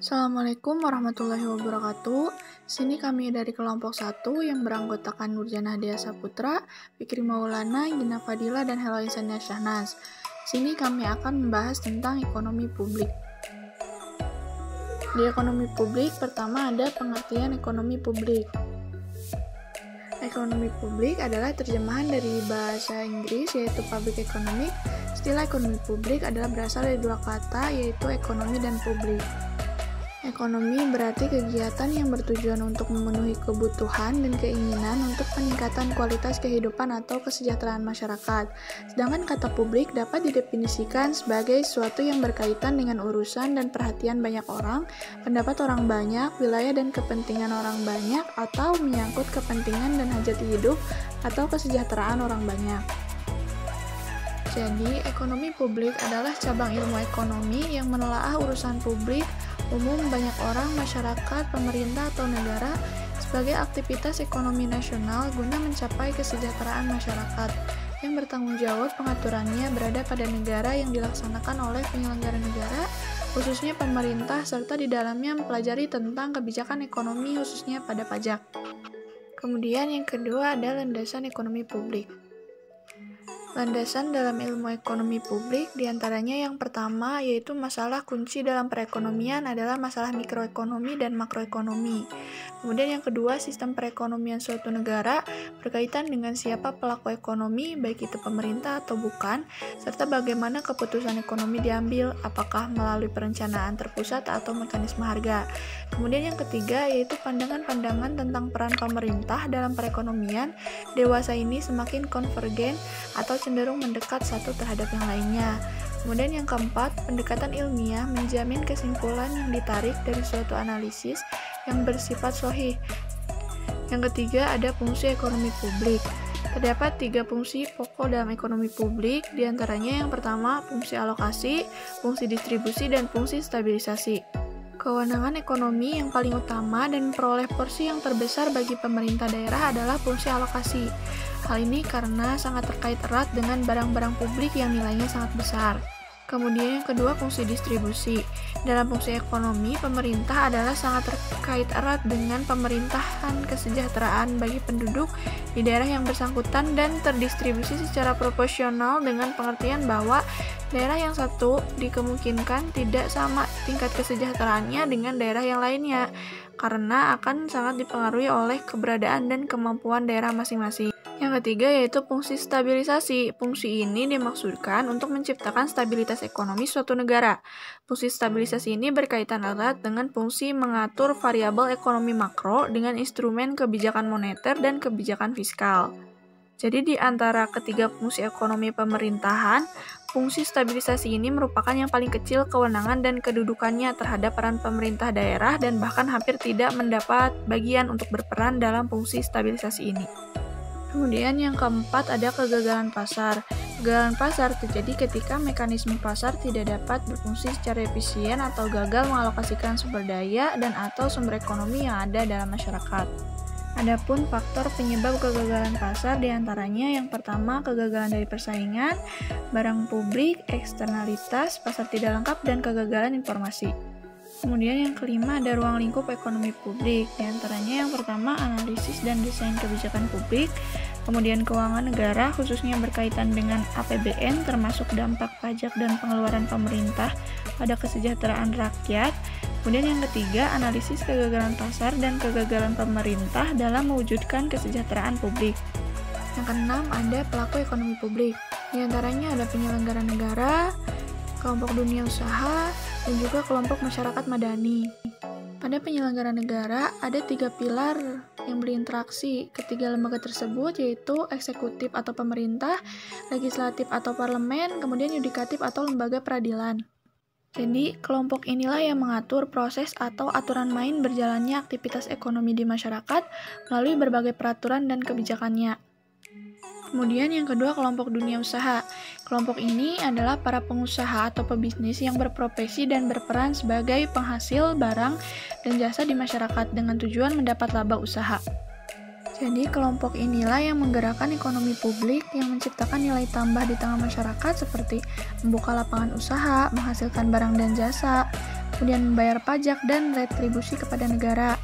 Assalamualaikum warahmatullahi wabarakatuh. Sini kami dari kelompok 1 yang beranggotakan Nurjana Dea Saputra, Fikri Maulana, Gina Fadila, dan Hello Insania Syahnas. Sini kami akan membahas tentang ekonomi publik. Di ekonomi publik, pertama ada pengertian ekonomi publik. Ekonomi publik adalah terjemahan dari bahasa Inggris yaitu public economy. Istilah ekonomi publik adalah berasal dari dua kata yaitu ekonomi dan publik. Ekonomi berarti kegiatan yang bertujuan untuk memenuhi kebutuhan dan keinginan untuk peningkatan kualitas kehidupan atau kesejahteraan masyarakat. Sedangkan kata publik dapat didefinisikan sebagai sesuatu yang berkaitan dengan urusan dan perhatian banyak orang, pendapat orang banyak, wilayah dan kepentingan orang banyak, atau menyangkut kepentingan dan hajat hidup atau kesejahteraan orang banyak. Jadi, ekonomi publik adalah cabang ilmu ekonomi yang menelaah urusan publik, umum banyak orang, masyarakat, pemerintah, atau negara sebagai aktivitas ekonomi nasional guna mencapai kesejahteraan masyarakat yang bertanggung jawab pengaturannya berada pada negara yang dilaksanakan oleh penyelenggara negara, khususnya pemerintah, serta di dalamnya mempelajari tentang kebijakan ekonomi khususnya pada pajak. Kemudian yang kedua ada landasan ekonomi publik. Landasan dalam ilmu ekonomi publik diantaranya yang pertama yaitu masalah kunci dalam perekonomian adalah masalah mikroekonomi dan makroekonomi. Kemudian yang kedua, sistem perekonomian suatu negara berkaitan dengan siapa pelaku ekonomi, baik itu pemerintah atau bukan, serta bagaimana keputusan ekonomi diambil, apakah melalui perencanaan terpusat atau mekanisme harga. Kemudian yang ketiga yaitu pandangan-pandangan tentang peran pemerintah dalam perekonomian. Dewasa ini semakin konvergen atau cenderung mendekat satu terhadap yang lainnya. Kemudian yang keempat, pendekatan ilmiah menjamin kesimpulan yang ditarik dari suatu analisis yang bersifat sahih. Yang ketiga, ada fungsi ekonomi publik. Terdapat 3 fungsi pokok dalam ekonomi publik, diantaranya yang pertama, fungsi alokasi, fungsi distribusi, dan fungsi stabilisasi. Kewenangan ekonomi yang paling utama dan memperoleh porsi yang terbesar bagi pemerintah daerah adalah fungsi alokasi. Hal ini karena sangat terkait erat dengan barang-barang publik yang nilainya sangat besar. Kemudian yang kedua, fungsi distribusi. Dalam fungsi ekonomi, pemerintah adalah sangat terkait erat dengan pemerintahan kesejahteraan bagi penduduk di daerah yang bersangkutan dan terdistribusi secara proporsional dengan pengertian bahwa daerah yang satu dikemungkinkan tidak sama tingkat kesejahteraannya dengan daerah yang lainnya, karena akan sangat dipengaruhi oleh keberadaan dan kemampuan daerah masing-masing. Yang ketiga yaitu fungsi stabilisasi. Fungsi ini dimaksudkan untuk menciptakan stabilitas ekonomi suatu negara. Fungsi stabilisasi ini berkaitan erat dengan fungsi mengatur variabel ekonomi makro dengan instrumen kebijakan moneter dan kebijakan fiskal. Jadi di antara ketiga fungsi ekonomi pemerintahan, fungsi stabilisasi ini merupakan yang paling kecil kewenangan dan kedudukannya terhadap peran pemerintah daerah dan bahkan hampir tidak mendapat bagian untuk berperan dalam fungsi stabilisasi ini. Kemudian yang keempat ada kegagalan pasar. Kegagalan pasar terjadi ketika mekanisme pasar tidak dapat berfungsi secara efisien atau gagal mengalokasikan sumber daya dan atau sumber ekonomi yang ada dalam masyarakat. Adapun faktor penyebab kegagalan pasar diantaranya yang pertama kegagalan dari persaingan, barang publik, eksternalitas, pasar tidak lengkap, dan kegagalan informasi. Kemudian yang kelima ada ruang lingkup ekonomi publik, diantaranya yang pertama analisis dan desain kebijakan publik, kemudian keuangan negara khususnya yang berkaitan dengan APBN termasuk dampak pajak dan pengeluaran pemerintah pada kesejahteraan rakyat, kemudian yang ketiga analisis kegagalan pasar dan kegagalan pemerintah dalam mewujudkan kesejahteraan publik. Yang keenam ada pelaku ekonomi publik, diantaranya ada penyelenggara negara, kelompok dunia usaha, dan juga kelompok masyarakat madani. Pada penyelenggara negara, ada 3 pilar yang berinteraksi. Ketiga lembaga tersebut yaitu eksekutif atau pemerintah, legislatif atau parlemen, kemudian yudikatif atau lembaga peradilan. Jadi, kelompok inilah yang mengatur proses atau aturan main berjalannya aktivitas ekonomi di masyarakat melalui berbagai peraturan dan kebijakannya. Kemudian yang kedua, kelompok dunia usaha. Kelompok ini adalah para pengusaha atau pebisnis yang berprofesi dan berperan sebagai penghasil barang dan jasa di masyarakat dengan tujuan mendapat laba usaha. Jadi, kelompok inilah yang menggerakkan ekonomi publik yang menciptakan nilai tambah di tengah masyarakat seperti membuka lapangan usaha, menghasilkan barang dan jasa, kemudian membayar pajak dan retribusi kepada negara.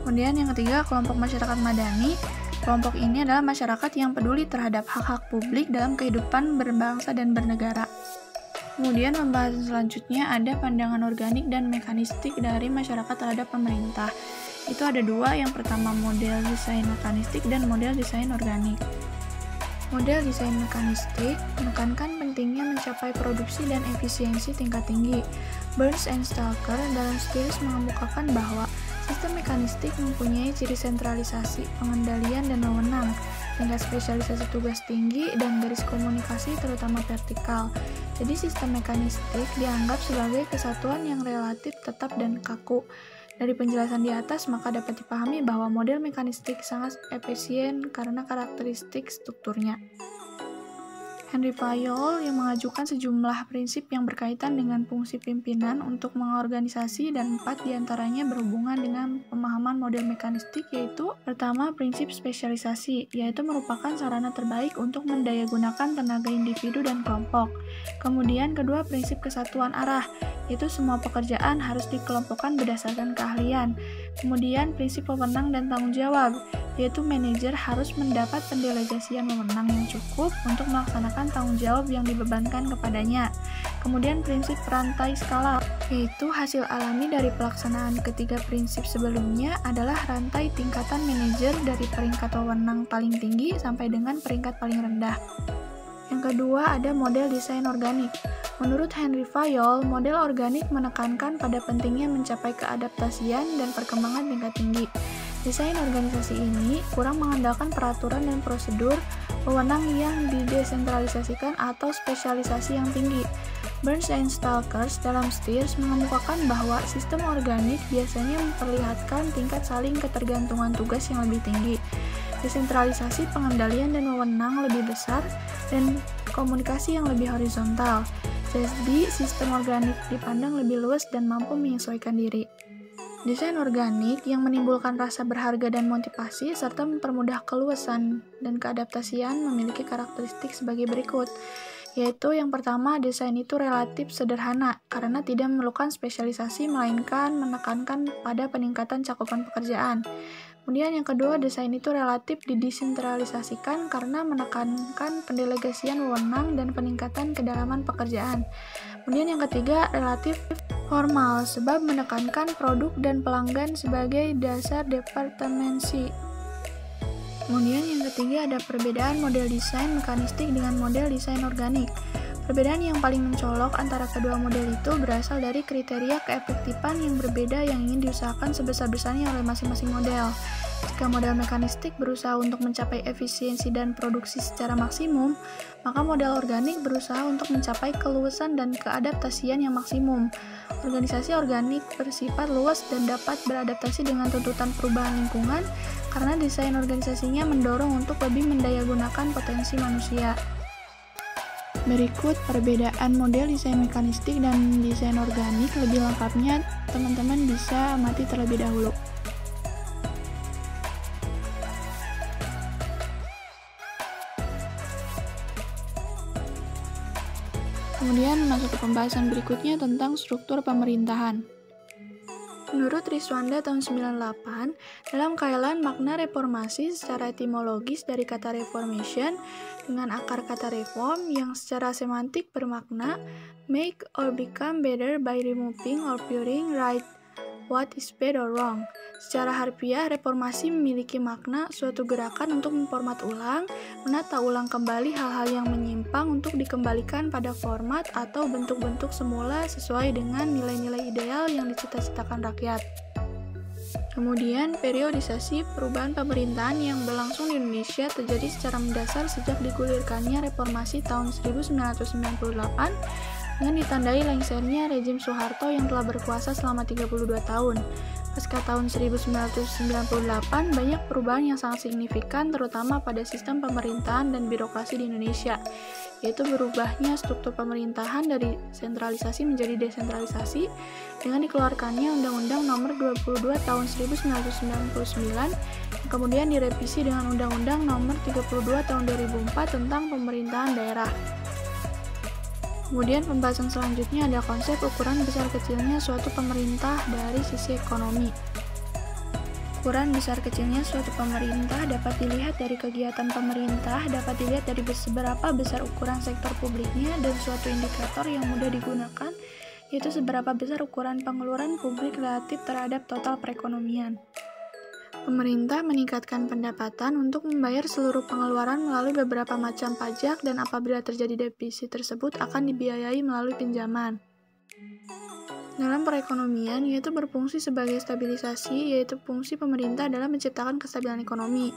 Kemudian yang ketiga, kelompok masyarakat madani. Kelompok ini adalah masyarakat yang peduli terhadap hak-hak publik dalam kehidupan berbangsa dan bernegara. Kemudian pembahasan selanjutnya ada pandangan organik dan mekanistik dari masyarakat terhadap pemerintah. Itu ada dua, yang pertama model desain mekanistik dan model desain organik. Model desain mekanistik menekankan pentingnya mencapai produksi dan efisiensi tingkat tinggi. Burns and Stalker dalam Steers mengemukakan bahwa sistem mekanistik mempunyai ciri sentralisasi, pengendalian, dan wewenang, tingkat spesialisasi tugas tinggi, dan garis komunikasi terutama vertikal. Jadi sistem mekanistik dianggap sebagai kesatuan yang relatif tetap dan kaku. Dari penjelasan di atas, maka dapat dipahami bahwa model mekanistik sangat efisien karena karakteristik strukturnya. Henry Fayol yang mengajukan sejumlah prinsip yang berkaitan dengan fungsi pimpinan untuk mengorganisasi, dan 4 diantaranya berhubungan dengan pemahaman model mekanistik, yaitu pertama, prinsip spesialisasi, yaitu merupakan sarana terbaik untuk mendayagunakan tenaga individu dan kelompok. Kemudian kedua, prinsip kesatuan arah, yaitu semua pekerjaan harus dikelompokkan berdasarkan keahlian. Kemudian prinsip wewenang dan tanggung jawab, yaitu manajer harus mendapat pendelegasian wewenang yang cukup untuk melaksanakan tanggung jawab yang dibebankan kepadanya. Kemudian prinsip rantai skala, yaitu hasil alami dari pelaksanaan ketiga prinsip sebelumnya adalah rantai tingkatan manajer dari peringkat wewenang paling tinggi sampai dengan peringkat paling rendah. Yang kedua ada model desain organik. Menurut Henry Fayol, model organik menekankan pada pentingnya mencapai keadaptasian dan perkembangan tingkat tinggi. Desain organisasi ini kurang mengandalkan peraturan dan prosedur, wewenang yang didesentralisasikan atau spesialisasi yang tinggi. Burns and Stalker dalam Steers mengemukakan bahwa sistem organik biasanya memperlihatkan tingkat saling ketergantungan tugas yang lebih tinggi, desentralisasi pengendalian dan wewenang lebih besar, dan komunikasi yang lebih horizontal. Jadi, sistem organik dipandang lebih luas dan mampu menyesuaikan diri. Desain organik yang menimbulkan rasa berharga dan motivasi serta mempermudah keluasan dan keadaptasian memiliki karakteristik sebagai berikut, yaitu yang pertama, desain itu relatif sederhana karena tidak memerlukan spesialisasi melainkan menekankan pada peningkatan cakupan pekerjaan. Kemudian yang kedua, desain itu relatif didesentralisasikan karena menekankan pendelegasian wewenang dan peningkatan kedalaman pekerjaan. Kemudian yang ketiga, relatif formal sebab menekankan produk dan pelanggan sebagai dasar departemensi. Kemudian yang ketiga ada perbedaan model desain mekanistik dengan model desain organik. Perbedaan yang paling mencolok antara kedua model itu berasal dari kriteria keefektifan yang berbeda yang ingin diusahakan sebesar-besarnya oleh masing-masing model. Jika model mekanistik berusaha untuk mencapai efisiensi dan produksi secara maksimum, maka model organik berusaha untuk mencapai keluasan dan keadaptasian yang maksimum. Organisasi organik bersifat luas dan dapat beradaptasi dengan tuntutan perubahan lingkungan karena desain organisasinya mendorong untuk lebih mendayagunakan potensi manusia. Berikut perbedaan model desain mekanistik dan desain organik, lebih lengkapnya teman-teman bisa amati terlebih dahulu. Kemudian masuk ke pembahasan berikutnya tentang struktur pemerintahan. Menurut Riswanda tahun 98, dalam kailan makna reformasi secara etimologis dari kata reformation dengan akar kata reform yang secara semantik bermakna make or become better by removing or purging right what is bad or wrong. Secara harfiah, reformasi memiliki makna suatu gerakan untuk memformat ulang, menata ulang kembali hal-hal yang menyimpang untuk dikembalikan pada format atau bentuk-bentuk semula sesuai dengan nilai-nilai ideal yang dicita-citakan rakyat. Kemudian, periodisasi perubahan pemerintahan yang berlangsung di Indonesia terjadi secara mendasar sejak digulirkannya reformasi tahun 1998 dengan ditandai lengsernya rezim Soeharto yang telah berkuasa selama 32 tahun. Pasca tahun 1998, banyak perubahan yang sangat signifikan terutama pada sistem pemerintahan dan birokrasi di Indonesia, yaitu berubahnya struktur pemerintahan dari sentralisasi menjadi desentralisasi dengan dikeluarkannya Undang-Undang Nomor 22 Tahun 1999 yang kemudian direvisi dengan Undang-Undang Nomor 32 Tahun 2004 tentang pemerintahan daerah. Kemudian pembahasan selanjutnya ada konsep ukuran besar kecilnya suatu pemerintah dari sisi ekonomi. Ukuran besar kecilnya suatu pemerintah dapat dilihat dari kegiatan pemerintah, dapat dilihat dari seberapa besar ukuran sektor publiknya, dan suatu indikator yang mudah digunakan yaitu seberapa besar ukuran pengeluaran publik relatif terhadap total perekonomian. Pemerintah meningkatkan pendapatan untuk membayar seluruh pengeluaran melalui beberapa macam pajak, dan apabila terjadi defisit tersebut akan dibiayai melalui pinjaman. Dalam perekonomian, yaitu berfungsi sebagai stabilisasi, yaitu fungsi pemerintah dalam menciptakan kestabilan ekonomi.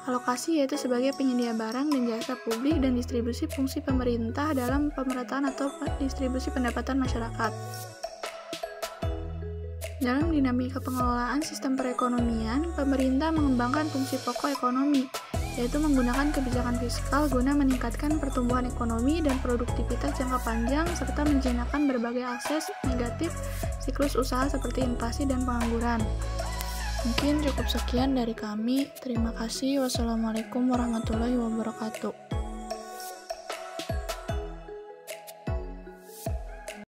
Alokasi yaitu sebagai penyedia barang dan jasa publik, dan distribusi fungsi pemerintah dalam pemerataan atau distribusi pendapatan masyarakat. Dalam dinamika pengelolaan sistem perekonomian, pemerintah mengembangkan fungsi pokok ekonomi, yaitu menggunakan kebijakan fiskal guna meningkatkan pertumbuhan ekonomi dan produktivitas jangka panjang, serta menjinakkan berbagai akses negatif siklus usaha seperti inflasi dan pengangguran. Mungkin cukup sekian dari kami. Terima kasih. Wassalamualaikum warahmatullahi wabarakatuh.